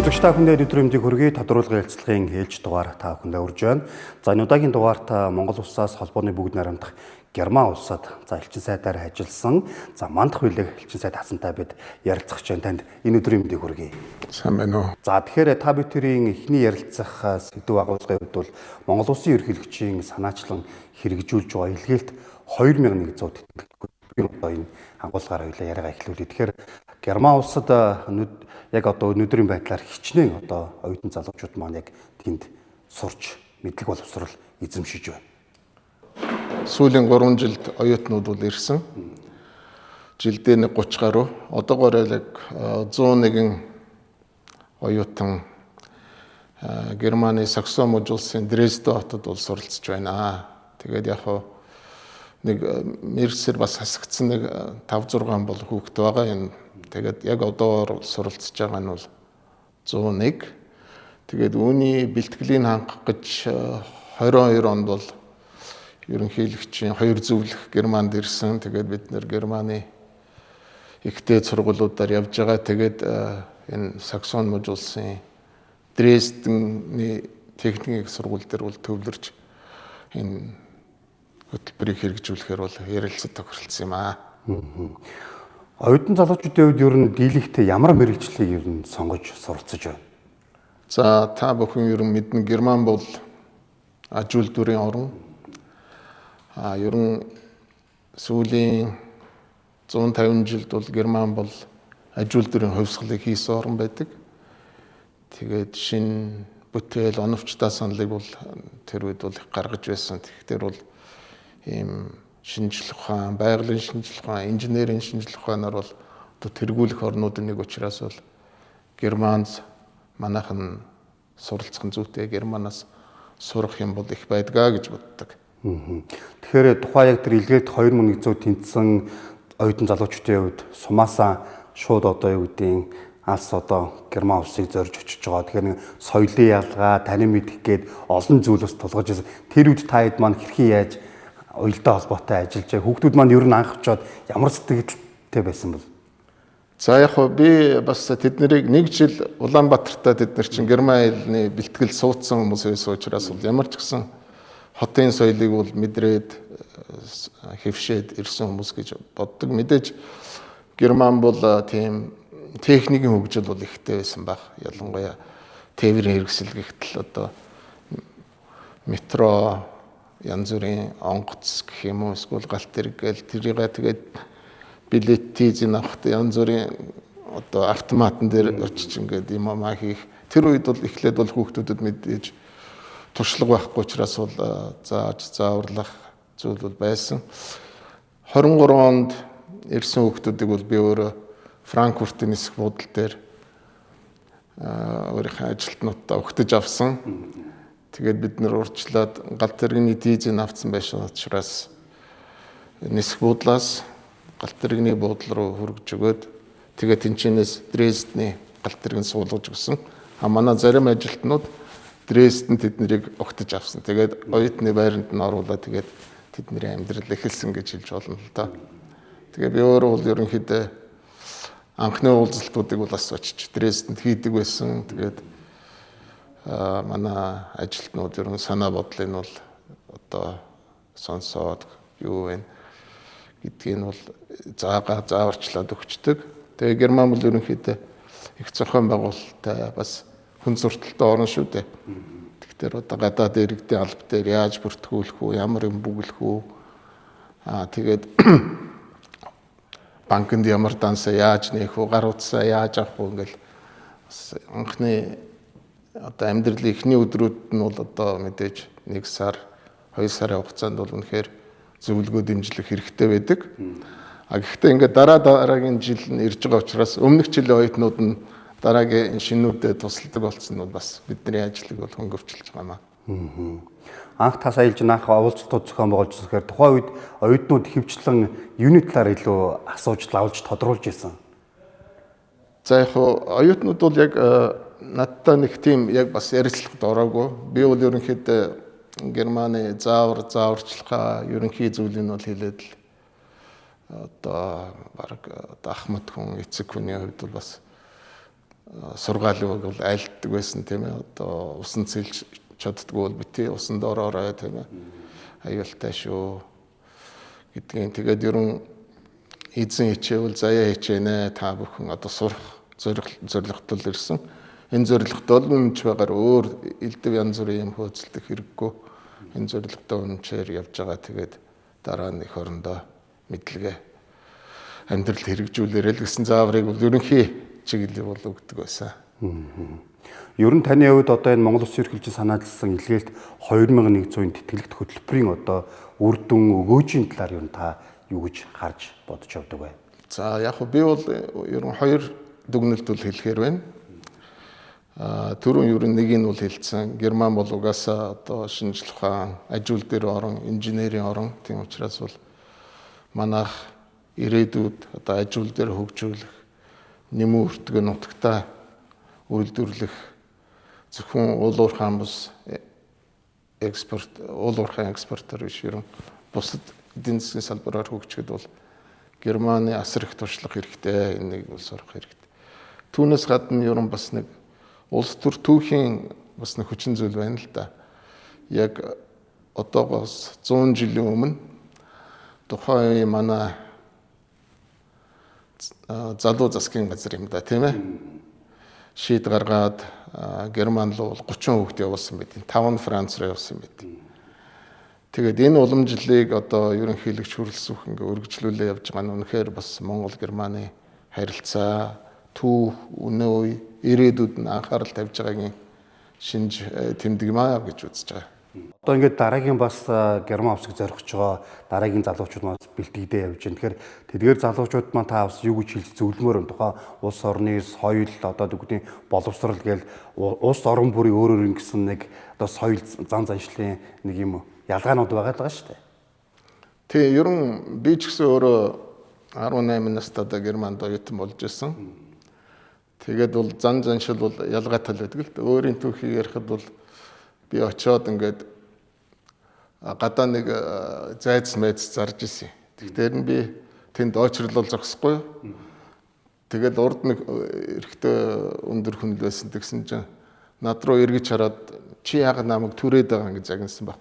Үзэгч та бүхэнд өдрөмдийг хүргэе тодруулгын хэлцлэгийн ээлж дугаар та бүхэнд урьж байна. За энэ удаагийн дугаарт Монгол улсаас холбооны бүгд найрамдах Герман улсад элчин сайдаар ажилласан мандах хүлээх элчин сайд хасантай бид ярилцах гэж танд энэ өдрөмдийг хүргэе. Сайн байна уу? За тэгэхээр та бүхэн эхний ярилцах сэдв агуулгын хувьд бол Монгол улсын ерөнхийлөгчийн санаачлан хэрэгжүүлж байгаа илгээлт 2100 тэтгэл энэ агуулгаар хоёлаа яриагаа эхлүүлээ. Тэгэхээр Герман улсад яг одоо өнөөдрийн байдлаар хичнээн одоо оюутан залуучууд маань яг тэнд сурч мэдлэг боловсрол эзэмшиж байна. Сүүлийн 3 жилд оюутнууд бол ирсэн. Жилдээ 30 гаруй. Одоогоор яг 101 оюутан Германы Саксон мужи улсын Дрезден хотод бол суралцж байна. Тэгээд яг нэг Мерсер бас хасагдсан нэг 5-6 бол хүүхэд байгаа юм. Тэгээд яг одоо суралцж байгаа нь бол 101. Тэгээд үүний бэлтгэлийг хангах гэж 22 онд бол ерөнхийлөгчийн 2 зөвлөх Германд ирсэн. Тэгээд бид нэр Германы ихтэй сургуулиудаар явж байгаа. Тэгээд энэ Саксон мужи улсын Дрездений техникийн сургууль дээр бол төвлөрч энэ хөтөлбөрийг хэрэгжүүлэхээр бол ярилцлага тохиролцсон юм аа. Оюутан залуучуудын хувьд ер нь дийлэгт ямар мэргэжлийг ер нь сонгож суралцж байна? За та бүхэн ер нь мэднэ Герман бол аж үйлдвэрийн орн. Ер нь сүүлийн 150 жилд бол Герман бол аж үйлдвэрийн хувьсгалыг хийсэн орн байдаг. Тэгээд шинэ бүтээл оновчтой саналыг бол тэр үед бол их гаргаж байсан. Тэгэхээр бол ийм шинжлэх ухаан, байгалийн шинжлэх ухаан, инженерийн шинжлэх ухаанаар бол одоо тэргүүлэх орнуудын нэг учраас бол Германд манайхан суралцах зүйтэй Германаас сурах юм бол их байдгаа гэж боддог. Тэгэхээр тухайн яг тэр илгээлт 2100 тэнцсэн оюутан залуучдын хувьд сумаасаа шууд одоо юу гэдгийг алс одоо Герман улсыг зорж очиж байгаа. Тэгэхээр соёлын ялгаа, танин мэдэх гээд олон зүйлс тулгаж ирсэн. Тэр үед та хэд маань хэрхэн яаж уялдаа холбоотой ажиллаж байгаа. Хүүхдүүд маань ер нь анх очоод ямар сэтгэлтэй байсан бол? За яг би бас тэднийг нэг жил Улаанбаатартаа тэд нар чинь Герман хэлний бэлтгэл суудсан хүмүүс байсан учраас бол ямар ч гэсэн хотын соёлыг бол мэдрээд хэвшээд ирсэн хүмүүс гэж боддог. Мэдээж Герман бол тийм техникийн хөгжил бол ихтэй байсан баг. Ялангуяа тээврийн хэрэгсэл гихтэл одоо метро янз бүрийн онгоц гэх юм уу эсвэл галт тэрэг гэл тэрийг тэгээд билет тийзэн авахт янз бүрийн одоо автоматн дээр очиж ингээд юм аа хийх. Тэр үед бол эхлээд бол хүүхдүүдэд мэдээж туршлага байхгүй учраас бол зааж зааварлах зүйл бол байсан. 23 онд ирсэн хүүхдүүдийг бол би өөрөө Франкфуртын нисэх буудлын дээр өөрийнхөө ажилтнуудаа өгтөж авсан. Тэгээд бид нэр урьдчилаад галт тэрэгний тийзийг авсан байсан учраас нисэх буудлаас галт тэрэгний буудлын руу хөргөж өгөөд тэгээд тэнчэнээс Дрездений галт тэрэг суулгаж өгсөн. Манай зарим ажилтнууд Дрезден тэднийг огтж авсан. Тэгээд оюутны байранд нь оруулаад тэгээд тэдний амьдрал эхэлсэн гэж хэлж болно л доо. Тэгээд би өөрөө бол ерөнхийдөө анхны уулзалтуудыг бол бас очиж Дрезденд хийдэг байсан. Тэгээд манай ажилтнууд ер нь санаа бодлыг нь бол одоо сонсоод юу вэ гэдгийг нь бол зааварчлаад өгчдөг. Тэгээ Герман бол ерөнхийдөө их зохион байгуулалттай бас хүн сурталтай орн шүү дээ. Тэгэхээр одоо гадаад иргэдийн алба дээр яаж бүртгүүлэх үү, ямар юм бүглэх үү. Тэгээд банкнд ямар дансаа яаж нээх үү, гар утсаа яаж авах үү ингээл анхны одоо амьдралын эхний өдрүүд нь бол одоо мэдээж 1 сар 2 сарын хугацаанд бол үнэхээр зөвлөгөө дэмжлэх хэрэгтэй байдаг. Гэхдээ ингээд дараагийн жил нь ирж байгаа учраас өмнөх жилийн оюутнууд нь дараагийн шинүүдэд тусалдаг болсон нь бол бас бидний ажлыг бол хөнгөвчлж байгаа юм. Анх та сая хэлж анх уулзалтууд зохион байгуулж байгаа. Тухайн үед оюутнууд хөвчлэн юуны талаар илүү асууж лавлж тодруулж ирсэн. За яг оюутнууд бол яг надтай нэг тийм яг бас ярилцлагад ороогүй. Би бол ерөнхийдөө Германы зааварчилгаа ерөнхий зүйлийг бол хэлээд л одоо баг Ахмад хүн эцэг хүний хувьд бол бас сургаалыг бол айлддаг байсан тийм ээ. Одоо усан цэлж чаддгүй бол бити усанд ороорой тийм ээ. Аюултай шүү гэдгийг. Тэгээд ерөн эзэн хичээвэл заяа хичээнэ та бүхэн одоо сурах зорилготол ирсэн. Энэ зорилготол үнж байгаар өөр элдв янз бүрийн юм хөөцөлдөх хэрэггүй. Энэ зорилготой үнчээр явж байгаа. Тэгээд дараа нь эх орондоо мэдлэгээ амьдралд хэрэгжүүлээрэй л гэсэн зааврыг бол ерөнхий чиглэл бол өгдөг байсан. Ер нь таны хувьд одоо энэ Монгол Улсын ерөнхийлөгчийн санаачилсан илгээлт 2100-ийн тэтгэлэгт хөтөлбөрийн одоо үр дүн өгөөжийн талаар ер нь та юу гэж харж бодож явдаг вэ? За яг би бол ер нь хоёр дүгнэлт бол хэлэхээр байна. Түрүүн ер нь нэг нь бол хэлсэн. Герман бол угаасаа одоо шинжлэх ухаан, аж үйл дээр орон, инженерийн орон. Тийм учраас бол манайх ирээдүйд одоо аж үйл дээр хөгжүүлэх, нэмэн өртгөө нутагтаа үйлдвэрлэх зөвхөн уул уурхайн бус уул уурхайн экспортер биш ерөн бусад эдийн засгийн салбараар хөгжихэд бол Германы асар их туршлах хэрэгтэй. Энийг бол сурах хэрэгтэй. Түүнээс гадна ерөн бас нэг улс төр түүхийн бас нэг хүчин зүйл байна л да. Яг одоогоос 100 жилийн өмнө тухайн үеийн манай залуу засгийн газар юм да тийм ээ. Шийд гаргаад Герман руу 30 хүүхэд явуулсан байт. 5 нь Франц руу явуулсан байт. Тэгээд энэ уламжлалыг одоо ерөнхийлөгч хөрөлсөх ингээ өргөжлүүлээ явж байгаа нь үнэхээр бас Монгол Германы харилцаа төв өнөө үе ирээдүйд нь анхаарал тавьж байгаагийн шинж тэмдэг юм аа гэж үзэж байгаа. Одоо ингээд дараагийн бас Герман улсыг зорхиж байгаа дараагийн залуучууд маань бэлтгэдэй явж байна. Тэгэхээр тэдгээр залуучууд маань та бас юу гэж хэлж зөвлөмөр энэ тухай улс орны соёл одоо үгдийн боловсрал гээл улс орон бүрийн өөр гэсэн нэг одоо соёл зан заншлын нэг юм ялгаанууд байгаа даа шүү дээ. Тий, ер нь би ч гэсэн өөрөө 18 настайдаа Германд оюутан болж исэн. Тэгээд бол зан заншил бол ялгаатай л байдаг л да. Өөрийн түүхийг ярихад бол би очиод ингээд гадаа нэг зайц мэйц зарж исэн. Тэгэхээр нь би тэнд очрлол зогсохгүй. Тэгээд урд нэг эрэхтэй өндөр хүн л байсан тэгсэн чинь над руу эргэж хараад чи яагаад намайг түрээд байгаа гэж загнасан баг.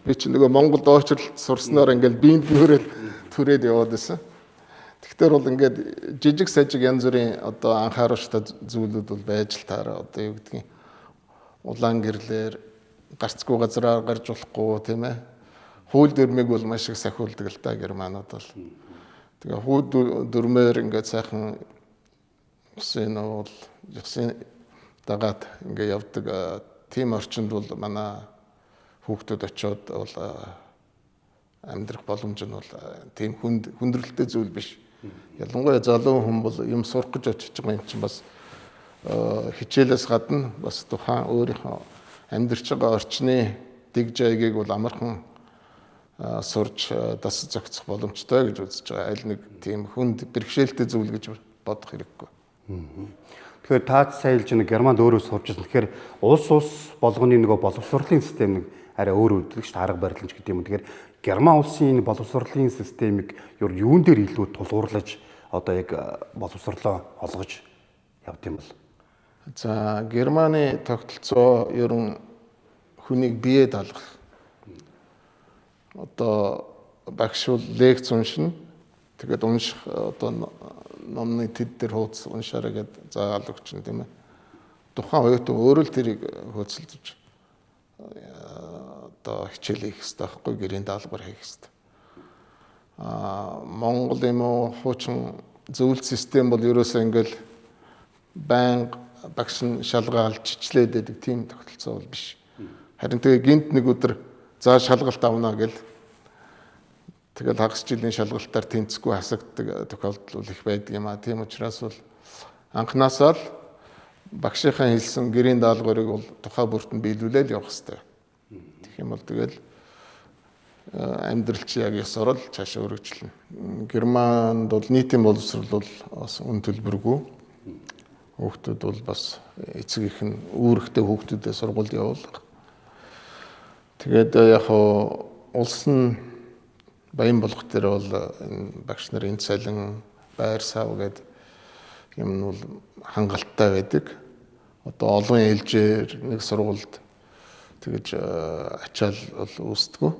Би чи нөгөө Монголд очрлол сурснаар ингээд биед нүрэл түрээд яваад байсан. Тэгэхээр бол ингээд жижиг сажиг янз бүрийн одоо анхааруулжтай зүйлүүд бол байж л таараа одоо юу гэдгийг улаан гэрлэр гарцгүй газараар гарч болохгүй тийм ээ. Хууль дүрмийг бол маш их сахиулдаг л та Германууд бол. Тэгээ хууль дүрмээр ингээд сайхан усын уул ёсын дагаад ингээд явдаг тийм орчинд бол манай хүүхдүүд очиод бол амьдрах боломж нь бол тийм хүндрэлтэй зүйл биш. Ялангуяа залуу хүн бол юм сурах гэж очиж байгаа юм чинь бас хичээлээс гадна бас тухайн өөрийнхөө амьдарч байгаа орчны дэг жайгийг бол амархан сурж дас зохицох боломжтой гэж үзэж байгаа. Аль нэг тийм хүнд бэрхшээлтэй зүйл гэж бодох хэрэггүй. Тэгэхээр та сайлж нэг Германд өөрөө сурч ирсэн. Тэгэхээр улс болгоны нөгөө боловсролын систем нэг арай өөр үүдэлж арга барилч гэдэг юм. Тэгэхээр Герман улсын боловсролын системийг юун дээр илүү тулгуурлаж одоо яг боловсрлоо олгож явд юм бол. За Германы тогтолцоо ерөн хүнийг бие даалгах. Одоо багш бол лекц уншина. Тэгээд унших одоо номны тэд дээр хуудас уншаарай гэд заагаал өгч юм тийм ээ. Тухайн оюутан өөрөө л тэрийг хөөцөлдөж одоо хичээл хийх хэрэгтэй байхгүй гэрийн даалгавар хийх хэрэгтэй. Монгол юм уу хуучин зөвлөлт систем бол ерөөсөө ингээл байнга багш нь шалгаалж чичлээд байдаг тийм тогтолцоо бол биш. Харин тэгээ гинт нэг өдөр заа шалгалт авна гэл тэгэл хагас жилийн шалгалтаар тэнцэхгүй хасагддаг тохиолдол их байдаг юм а. Тийм учраас бол анханасаа л багшийнхаа хэлсэн гэрийн даалгаврыг бол тухай бүртэнд биелүүлээд явах хэрэгтэй. Тэгэх юм бол тэгэл амьдралч яг ёсоор л цаашаа өргөжлөнө. Германд бол нийтийн боловсрол бол бас үн төлбөргүй. Хүүхдүүд бол бас эцэг их нь үүрэгтэй хүүхдүүдээ сургуульд явуулах. Тэгээд яг улс нь баян болох дээр бол энэ багш нарын цалин, байр сав гээд юм нь бол хангалттай байдаг. Одоо олон ээлжээр нэг сургуульд тэгэж ачаал бол үүсдэг.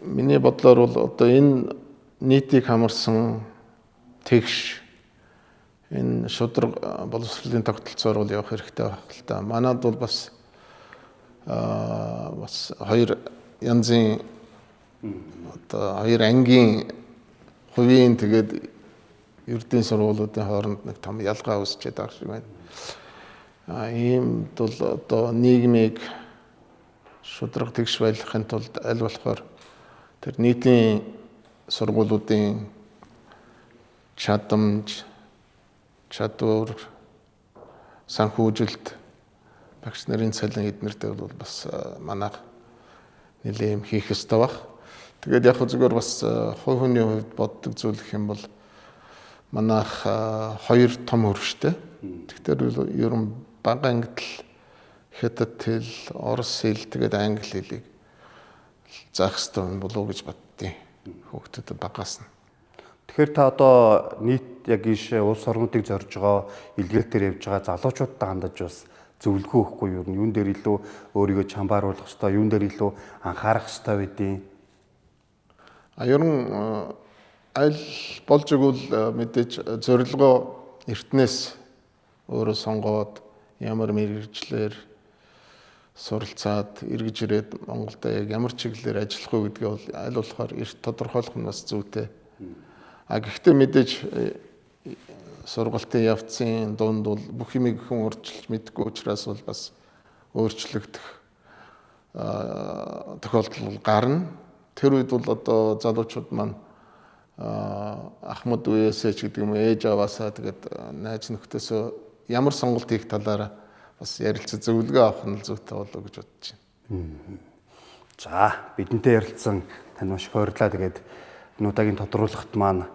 Миний бодлоор бол одоо энэ нийтийг хамарсан тэгш энэ шудраг боловсролын тогтолцоор бол явах хэрэгтэй байх л та. Манайд бол бас хоёр янзын одоо хоёр ангийн хувийн тэгээд ердийн сургуулиудын хооронд нэг том ялгаа үүсчихэд байгаа шиг байна. Иймд бол одоо нийгмийг шудраг тэгш байлгахын тулд аль болохоор тэр нийтийн сургуулиудын чадамж, чадвар, санхүүжилт багш нарын цалин эднэртэй бол бас манайх нэлээм хийх ёстой баг. Тэгээд яг зүгээр бас хувь хүний хувьд боддог зүйл гэх юм бол манайх хоёр том хөрвштэй. Тэгэхээр ер нь бага ангид хятад хэл, орос хэл тэгээд англи хэлийг заах ёстой юм болов уу гэж боддیں۔ Хүүхдүүдэд багаас нь. Тэгэхээр та одоо нийт яг ийш улс орнуудыг зорж байгаа илгээлтээр явж байгаа залуучуудтай хандаж бас зөвлөгөө өгөхгүй юу? Юун дээр илүү өөрийгөө чамбааруулах ёстой, юун дээр илүү анхаарах ёстой байдیں۔ Ер нь аль болж игэл мэдээж зорилгоо эртнээс өөрөө сонгоод ямар мэргэжлэр суралцаад эргэж ирээд Монголд яг ямар чиглэлээр ажиллах вэ гэдгээ бол аль болохоор эрт тодорхойлох нь бас зүйтэй. Гэхдээ мэдээж сургалтын явцын дунд бол бүх юмыг хүн урьдчилж мэдгүй учраас бол бас өөрчлөгдөх тохиолдол гарна. Тэр үед бол одоо залуучууд маань ахмад үеэсээ ч гэдэг юм ээж аваасаа тэгээд найз нөхдөсөө ямар сонголт хийх талаараа бас ярилцаж зөвлөгөө авах нь зүйтэй болов гэж бодож байна. За бидэнтэй ярилцсан тань маш их баярлалаа. Тэгээд энэ удаагийн тодруулахт маань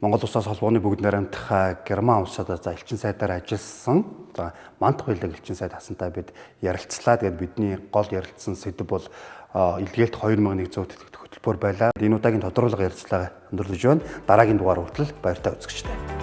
Монгол Улсаас холбооны бүгд найрамдах Герман улсад за элчин сайдаар ажилласан. За Мантх хоёулаа элчин сайд хасантай бид ярилцлаа. Тэгээд бидний гол ярилцсан сэдэв бол илгээлт 2100 тэтгэх хөтөлбөр байлаа. Энэ удаагийн тодруулга ярилцлага өндөрлөж байна. Дараагийн дугаар хүртэл баяртай үзэгчтэй.